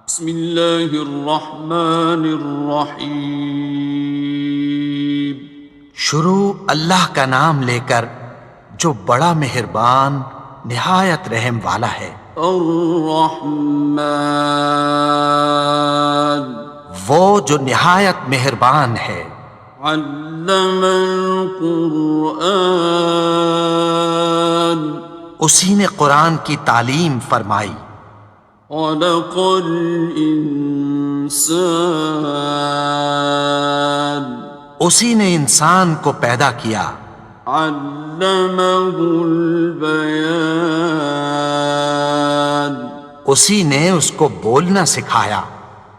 بسم اللہ الرحمن الرحیم۔ شروع اللہ کا نام لے کر جو بڑا مہربان نہایت رحم والا ہے۔ الرحمن، وہ جو نہایت مہربان ہے۔ علم القرآن، اسی نے قرآن کی تعلیم فرمائی۔ خلق الانسان، اسی نے انسان کو پیدا کیا۔ علمہ البیان، اسی نے اس کو بولنا سکھایا۔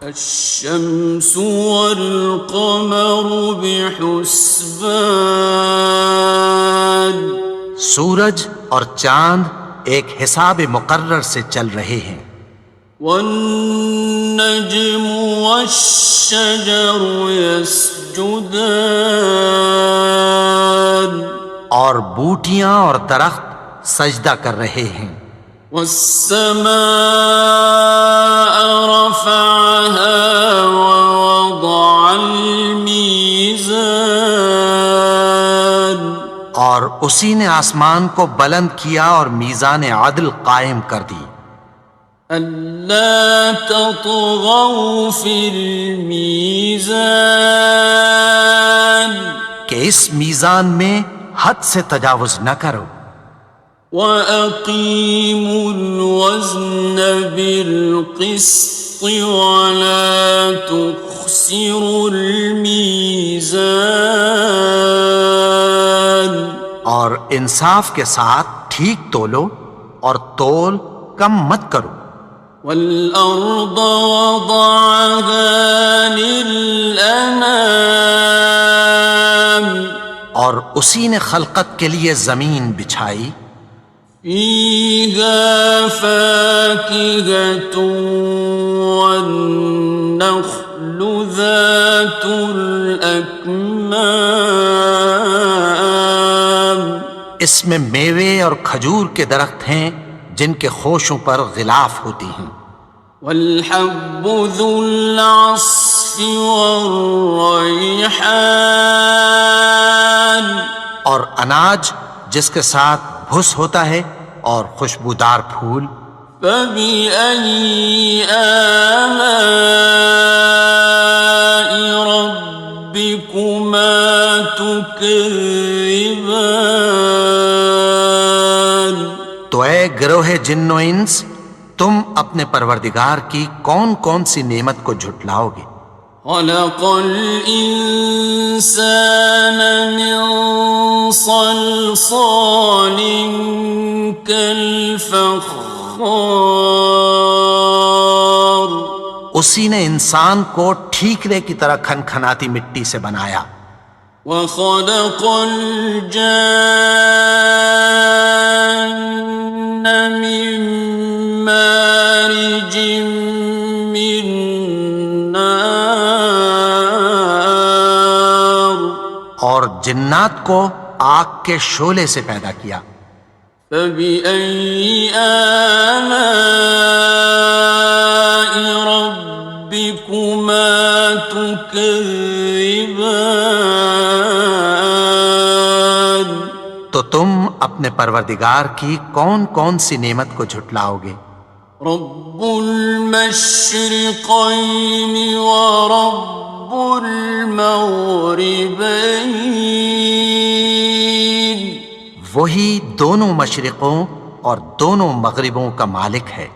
الشمس والقمر بحسبان، سورج اور چاند ایک حساب مقرر سے چل رہے ہیں۔ والنجم والشجر يسجدان، اور بوٹیاں اور درخت سجدہ کر رہے ہیں۔ والسماء رفعها ووضع الميزان، اور اسی نے آسمان کو بلند کیا اور میزان عدل قائم کر دی۔ ألا تطغوا في الميزان، کہ اس میزان میں حد سے تجاوز نہ کرو۔ وَأَقِيمُوا الْوَزْنَ بِالْقِسْطِ وَلَا تُخْسِرُوا الْمِيزَانَ، اور انصاف کے ساتھ ٹھیک تولو اور تول کم مت کرو۔ وَالْأَرْضَ وَضَعَهَا لِلْأَنَامِ، اور اسی نے خلقت کے لیے زمین بچھائی۔ فِيهَا فَاكِهَةٌ وَالنَّخْلُ ذَاتُ الْأَكْمَامِ، اس میں میوے اور کھجور کے درخت ہیں جن کے خوشوں پر غلاف ہوتی ہیں۔ وَالْحَبُّ ذُو الْعَصْفِ وَالرَّيْحَانِ، اور اناج جس کے ساتھ بھس ہوتا ہے اور خوشبودار پھول۔ فَبِأَيِّ آلَاءِ رَبِّكُمَا تُكَذِّبَانِ، تو اے گروہ جن و انس، تم اپنے پروردگار کی کون کون سی نعمت کو جھٹلاؤ گے؟ خَلَقَ الْإِنسَانَ مِنْ صَلْصَالٍ كَالْفَخَّارِ، اسی نے انسان کو ٹھیکرے کی طرح کھنکھناتی مٹی سے بنایا۔ وَخَلَقَ الْجَانَّ مِن مَّارِجٍ مِّن نَّارٍ، اور جنات کو آگ کے شعلے سے پیدا کیا۔ فَبِأَيِّ آلَاءِ رَبِّكُمَا تُكَذِّبَانِ، تو تم اپنے پروردگار کی کون کون سی نعمت کو جھٹلاؤ گے؟ رب المشرقین ورب المغربین، وہی دونوں مشرقوں اور دونوں مغربوں کا مالک ہے۔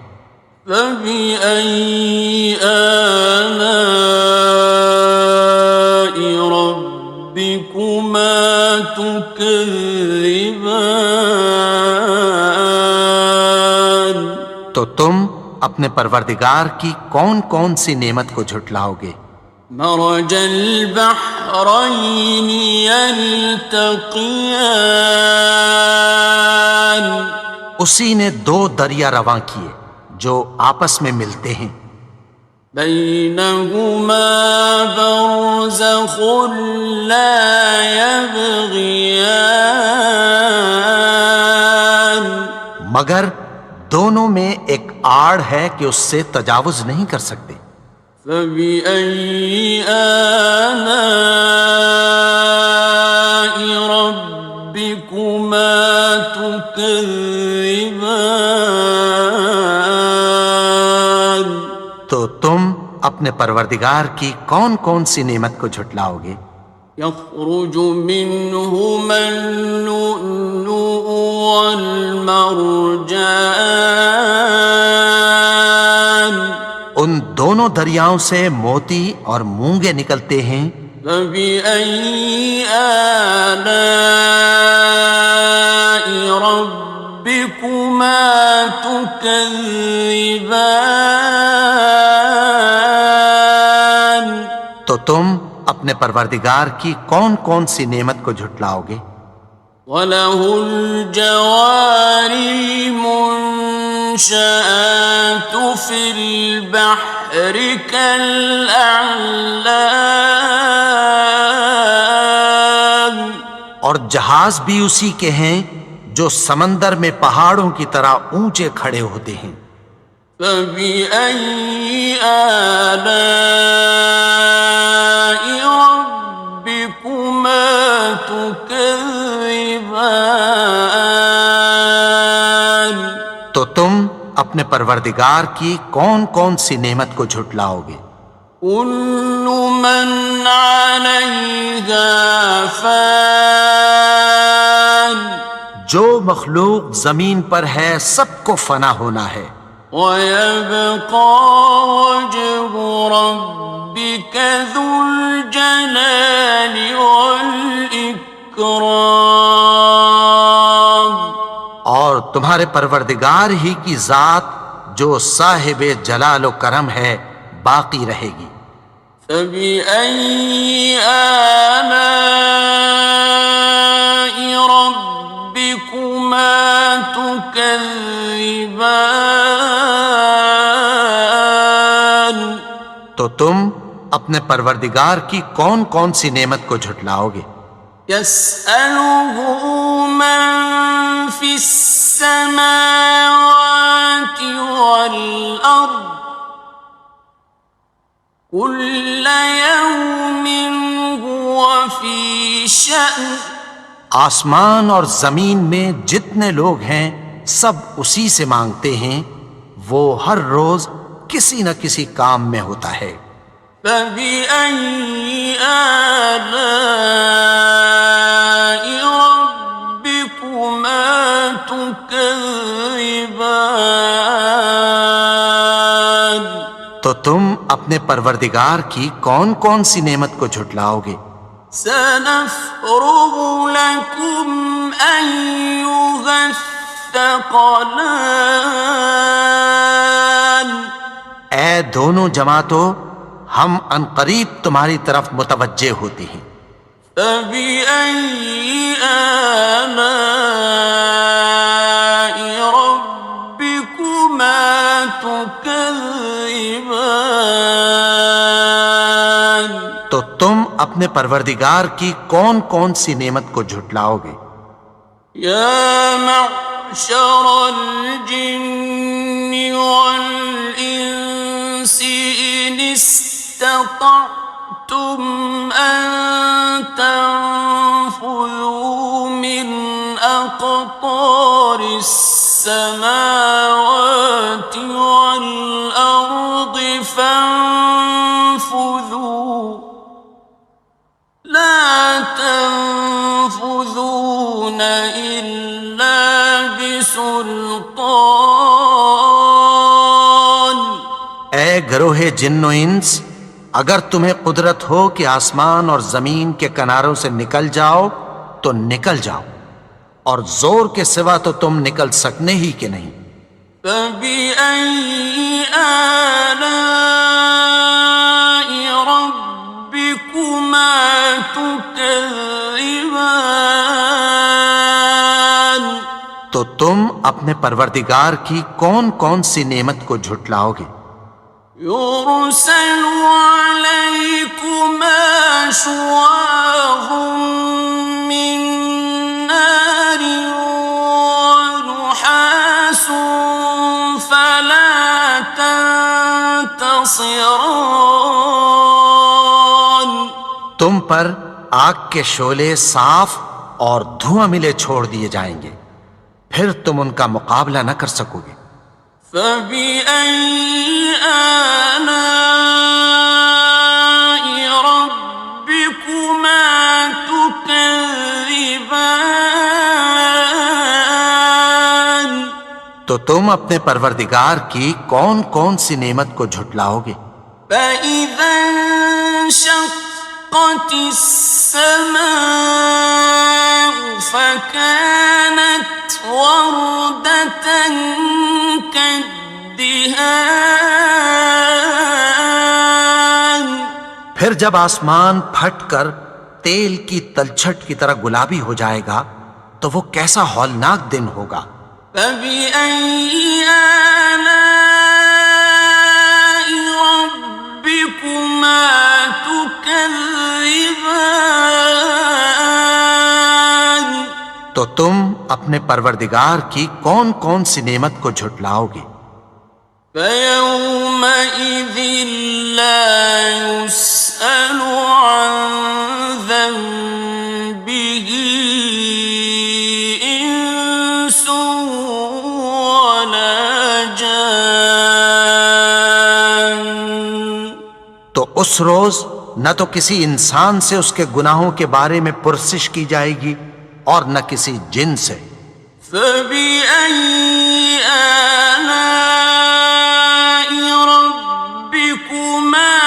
فَبِأَيِّ آلَاءِ رَبِّكُمَا تُكَذِّبَانِ، تو تم اپنے پروردگار کی کون کون سی نعمت کو جھٹلاؤ گے؟ مرج البحرین یلتقیان، اسی نے دو دریا رواں کیے جو آپس میں ملتے ہیں۔ بینہما برزخ لا یبغیان، مگر دونوں میں ایک آڑ ہے کہ اس سے تجاوز نہیں کر سکتے۔ فبأي آلاء ربكما تكذبان؟ تو تم اپنے پروردگار کی کون کون سی نعمت کو جھٹلاؤ گے؟ يخرج منهما اللؤلؤ والمرجان ان دونوں دریاؤں سے موتی اور مونگے نکلتے ہیں۔ فبأي آلاء ربكما تكذبان؟ تو تم اپنے پروردگار کی کون کون سی نعمت کو جھٹلاؤ گے؟ وَلَهُ الْجَوَارِ الْمُنشَآتُ فِي الْبَحْرِ كَالْأَعْلَامِ، اور جہاز بھی اسی کے ہیں جو سمندر میں پہاڑوں کی طرح اونچے کھڑے ہوتے ہیں۔ فَبِأَيِّ آلَاءِ رَبِّكُمَا تُكَذِّبَانِ؟ تو تم اپنے پروردگار کی کون کون سی نعمت کو جھٹلاؤ گے؟ كُلُّ مَنْ عَلَيْهَا فَانٍ، جو مخلوق زمین پر ہے سب کو فنا ہونا ہے۔ وَيَبْقَى وَجْهُ رَبِّكَ ذُو الْجَلَالِ وَالْإِكْرَامِ، اور تمہارے پروردگار ہی کی ذات جو صاحب جلال و کرم ہے باقی رہے گی۔ فَبِأَيِّ آلَاءِ رَبِّكُمَا تُكَذِّبَانِ؟ تو تم اپنے پروردگار کی کون کون سی نعمت کو جھٹلاؤ گے؟ يَسْأَلُهُ مَن فِي السَّمَاوَاتِ وَالْأَرْضِ كُلَّ يَوْمٍ هُوَ فِي شَأْنٍ، آسمان اور زمین میں جتنے لوگ ہیں سب اسی سے مانگتے ہیں، وہ ہر روز کسی نہ کسی کام میں ہوتا ہے۔ فَبِأَيِّ آلَاءِ رَبِّكُمَا تُكَذِّبَانِ؟ تو تم اپنے پروردگار کی کون کون سی نعمت کو جھٹلاؤ گے؟ سَنَفْرُغُ لَكُمْ أَيُّهَ الثَّقَلَانِ؟ اے دونوں جماعتوں، ہم عنقریب تمہاری طرف متوجہ ہوتے ہیں۔ فَبِأَيِّ آلَاءِ رَبِّكُمَا تُكَذِّبَانِ؟ تو تم اپنے پروردگار کی کون کون سی نعمت کو جھٹلاؤ گے؟ يَا مَعْشَرَ الْجِنِّ وَالْإِنسِ إِنِ اسْتَطَعْتُمْ أَن تَنفُذُوا مِنْ أَقْطَارِ السَّمَاوَاتِ وَالْأَرْضِ فَانفُذُوا لَا تَنفُذُونَ إِلَّا بِسُلْطَانٍ۔ اے گروہ جن و انس، اگر تمہیں قدرت ہو کہ آسمان اور زمین کے کناروں سے نکل جاؤ تو نکل جاؤ، اور زور کے سوا تو تم نکل سکنے ہی کہ نہیں۔ فَبِأَيِّ آلَاءِ رَبِّكُمَا تُكَذِّبَانِ؟ تو تم اپنے پروردگار کی کون کون سی نعمت کو جھٹلاؤ گے؟ يُرْسَلُ عَلَيْكُمَا شُوَاظٌ مِّن نَّارٍ وَنُحَاسٌ فلا تنتصران تم پر آگ کے شعلے صاف اور دھواں ملے چھوڑ دیے جائیں گے، پھر تم ان کا مقابلہ نہ کر سکو گے۔ فبأي آلاء ربكما تكذبان تو تم اپنے پروردگار کی کون کون سی نعمت کو جھٹلاؤ گے؟ فإذا انشقت السماء فكانت وردة كالدهان پھر جب آسمان پھٹ کر تیل کی تلچھٹ کی طرح گلابی ہو جائے گا تو وہ کیسا ہولناک دن ہوگا۔ فبأي آلاء ربكما تكذبان تو تم اپنے پروردگار کی کون کون سی نعمت کو جھٹلاؤ گے؟ فيومئذ لا يسأل عن ذنبه إنس ولا جان تو اس روز نہ تو کسی انسان سے اس کے گناہوں کے بارے میں پرسش کی جائے گی اور نہ کسی جن سے۔ فبأي آلاء ربكما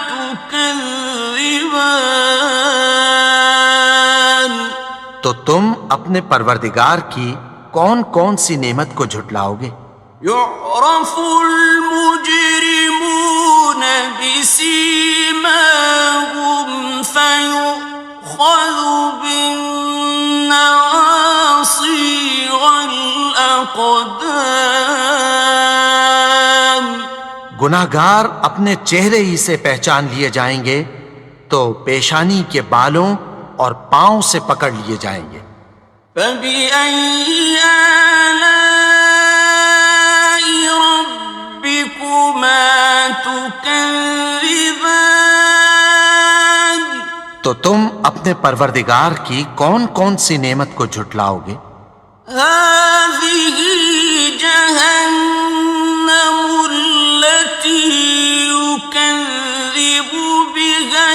تكذبان تو تم اپنے پروردگار کی کون کون سی نعمت کو جھٹلاؤ گے؟ يعرف المجرمون بسيماهم فيؤخذ بالنواصي والأقدام گناہگار اپنے چہرے ہی سے پہچان لیے جائیں گے تو پیشانی کے بالوں اور پاؤں سے پکڑ لیے جائیں گے۔ فبأي آلاء ربكما تكذبان تو تم اپنے پروردگار کی کون کون سی نعمت کو جھٹلاؤ گے؟ هذه جهنم التي يكذب بها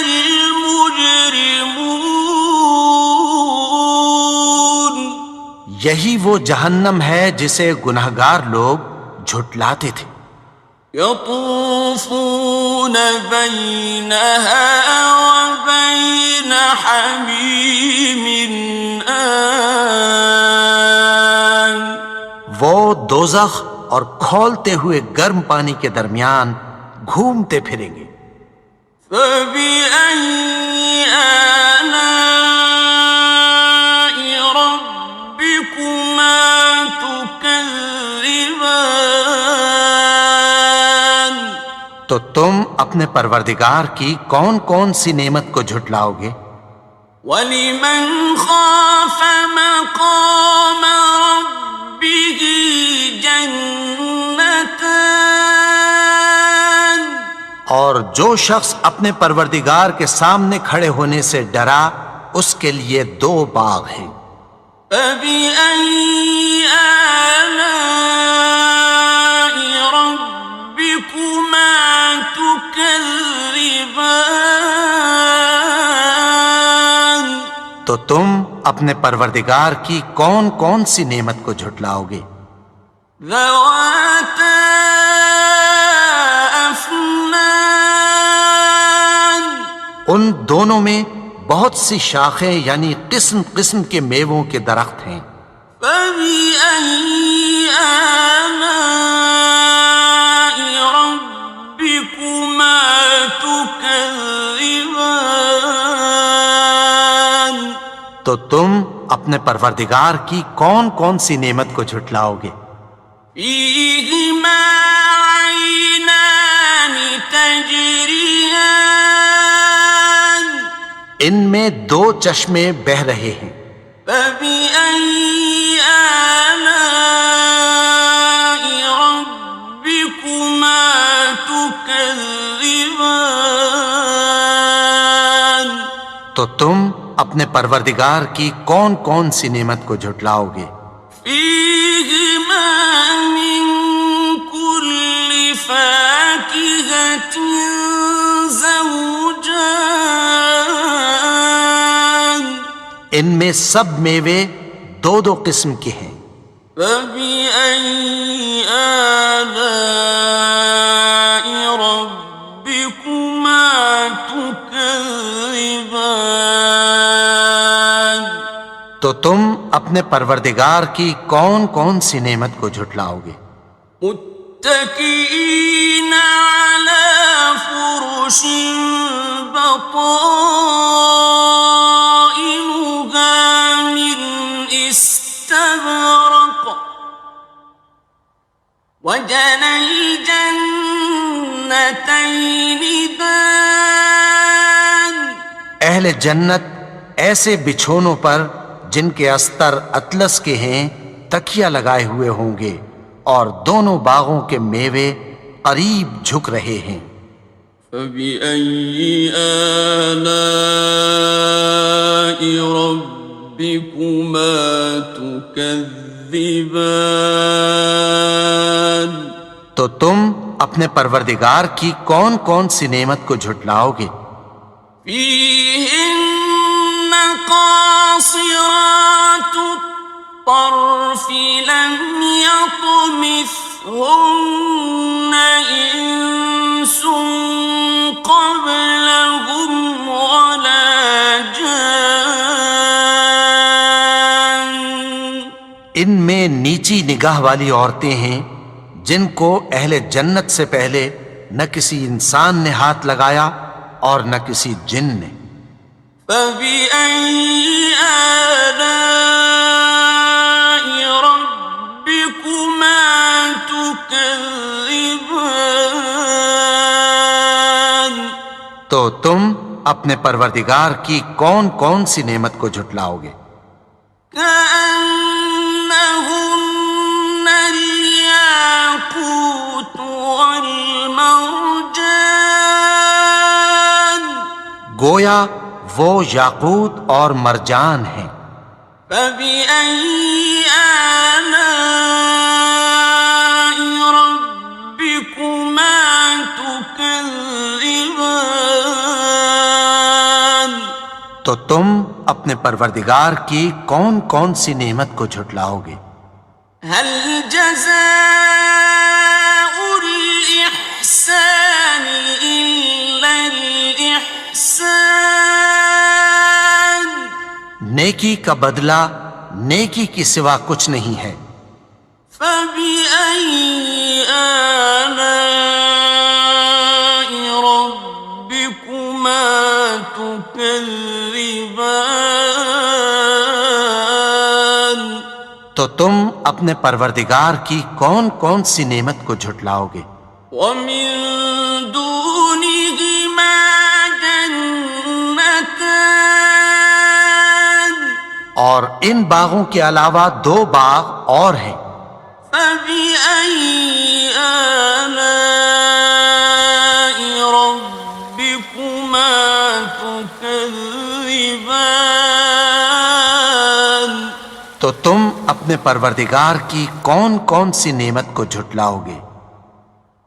المجرمون یہی وہ جہنم ہے جسے گناہگار لوگ جھٹلاتے تھے۔ يطوفون بينها وبين حميم آن وہ دوزخ اور کھولتے ہوئے گرم پانی کے درمیان گھومتے پھریں گے۔ فبأي آلاء ربكما تكذبان تو تم اپنے پروردگار کی کون کون سی نعمت کو جھٹلاؤ گے؟ وَلِمَنْ خَافَ مَقَامَ رَبِّهِ جَنَّتَانِ اور جو شخص اپنے پروردگار کے سامنے کھڑے ہونے سے ڈرا اس کے لیے دو باغ ہیں۔ فَبِأَيِّ آلَاءِ رَبِّكُمَا تُكَذِّبَانِ تو تم اپنے پروردگار کی کون کون سی نعمت کو جھٹلاؤ گے؟ ذَوَاتَا أَفْنَانٍ ان دونوں میں بہت سی شاخیں یعنی قسم قسم کے میووں کے درخت ہیں۔ فَبِأَيِّ آلَاءِ رَبِّكُمَا تُكَذِّبَانِ تو تم اپنے پروردگار کی کون کون سی نعمت کو جھٹلاؤ گے؟ فِيهِمَا عَيْنَانِ تَجْرِيَانِ ان میں دو چشمے بہہ رہے ہیں۔ فَبِأَيِّ آلَاءِ رَبِّكُمَا تكذبان تو تم اپنے پروردگار کی کون کون سی نعمت کو جھٹلاؤ گے؟ فيهما من كل فاكهة زوجان ان میں سب میوے دو دو قسم کے ہیں۔ فبأي آلاء ربكما تكذبان تو تم اپنے پروردگار کی کون کون سی نعمت کو جھٹلاؤ گے؟ متكئين على فرش بطائنها من استبرق وجنى الجنتين دان اہل جنت ایسے بچھونوں پر جن کے استر اطلس کے ہیں تکیہ لگائے ہوئے ہوں گے، اور دونوں باغوں کے میوے قریب جھک رہے ہیں۔ فبأي آلاء ربكما تكذبان تو تم اپنے پروردگار کی کون کون سی نعمت کو جھٹلاؤ گے؟ فيهن قاصرات الطرف لم يطمثهن إنس قبلهم ولا جان ان میں نیچی نگاہ والی عورتیں ہیں جن کو اہل جنت سے پہلے نہ کسی انسان نے ہاتھ لگایا اور نہ کسی جن نے۔ فبأي آلاء ربكما تكذبان تو تم اپنے پروردگار کی کون کون سی نعمت کو جھٹلاؤ گے؟ كأنهن الياقوت والمرجان گویا وہ یاقوت اور مرجان ہیں۔ فبأي آلاء ربكما تكذبان تو تم اپنے پروردگار کی کون کون سی نعمت کو جھٹلاؤ گے؟ هل جزاء الإحسان إلا الإحسان نیکی کا بدلہ نیکی کی سوا کچھ نہیں ہے۔ فبأي آلاء ربكما تكذبان تو تم اپنے پروردگار کی کون کون سی نعمت کو جھٹلاؤ گے؟ ومن دونهما جنتان اور ان باغوں کے علاوہ دو باغ اور ہیں۔ فبأي آلاء ربكما تكذبان تو تم اپنے پروردگار کی کون کون سی نعمت کو جھٹلاؤ گے؟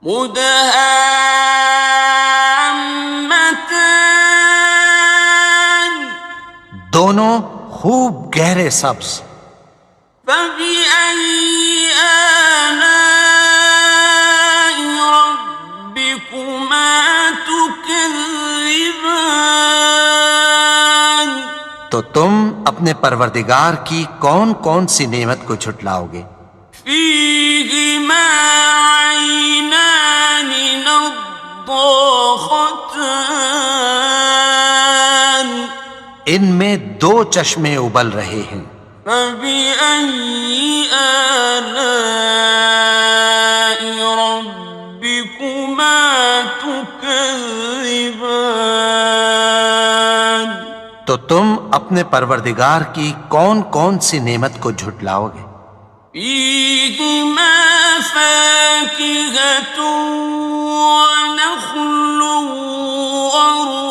مدهامتان دونوں خوب گہرے سبز۔ فبأي آلاء ربكما تكذبان تو تم اپنے پروردگار کی کون کون سی نعمت کو جھٹلاؤ گے؟ فيهما عينان نضاختان ان میں دو چشمے ابل رہے ہیں۔ فبأي آلاء ربكما تكذبان تو تم اپنے پروردگار کی کون کون سی نعمت کو جھٹلاؤ گے؟ فيهما فاكهة ونخل ورمان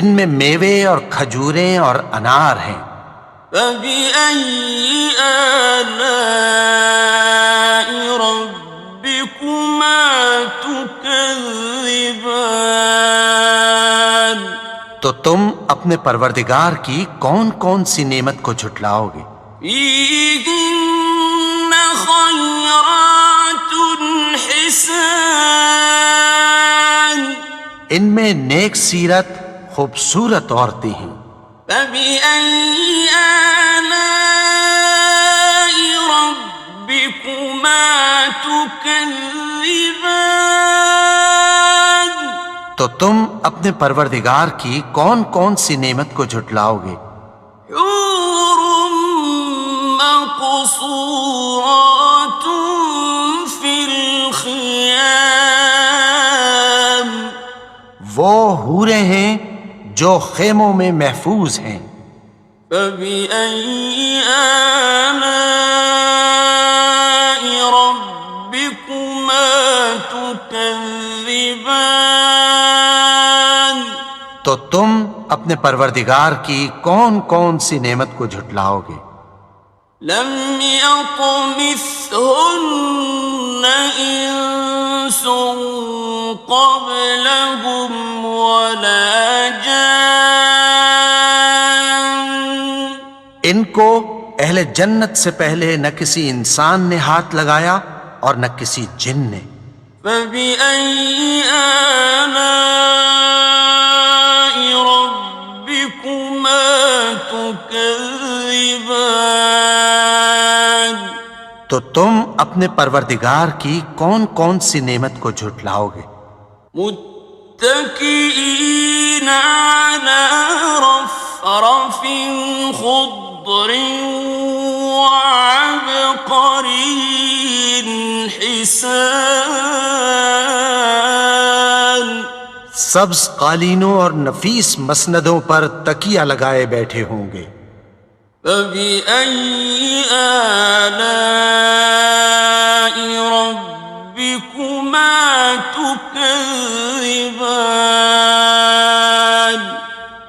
ان میں میوے اور کھجوریں اور انار ہیں. فبأي آلاء ربكما تكذبان تو تم اپنے پروردگار کی کون کون سی نعمت کو جھٹلاؤ گے؟ فيهن خيرات حسان ان میں نیک سیرت خوبصورت عورتیں ہیں. فبأي آلاء ربكما تكذبان تو تم اپنے پروردگار کی کون کون سی نعمت کو جھٹلاؤ گے؟ حور مقصورات في الخيام وہ حوریں ہیں جو خیموں میں محفوظ ہیں. فبأي آلاء ربكما تكذبان تو تم اپنے پروردگار کی کون کون سی نعمت کو جھٹلاؤ گے؟ لم يطمثهن إنس قبلهم ولا جان ان کو اہل جنت سے پہلے نہ کسی انسان نے ہاتھ لگایا اور نہ کسی جن نے. فبأي آلاء ربكما تكذبان تو تم اپنے پروردگار کی کون کون سی نعمت کو جھٹلاؤ گے؟ متكئين على رفرف خضر وعبقري حسان سبز قالینوں اور نفیس مسندوں پر تکیہ لگائے بیٹھے ہوں گے. فبأي آلاء ربكما تكذبان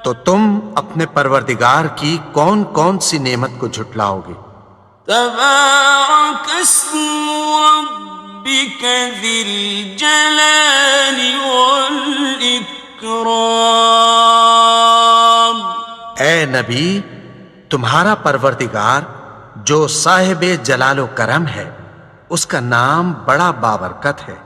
تو تم اپنے پروردگار کی کون کون سی نعمت کو جھٹلاؤ گے؟ تبارك اسم ربك ذي الجلال والإكرام اے نبی، تمہارا پروردگار جو صاحب جلال و کرم ہے، اس کا نام بڑا بابرکت ہے.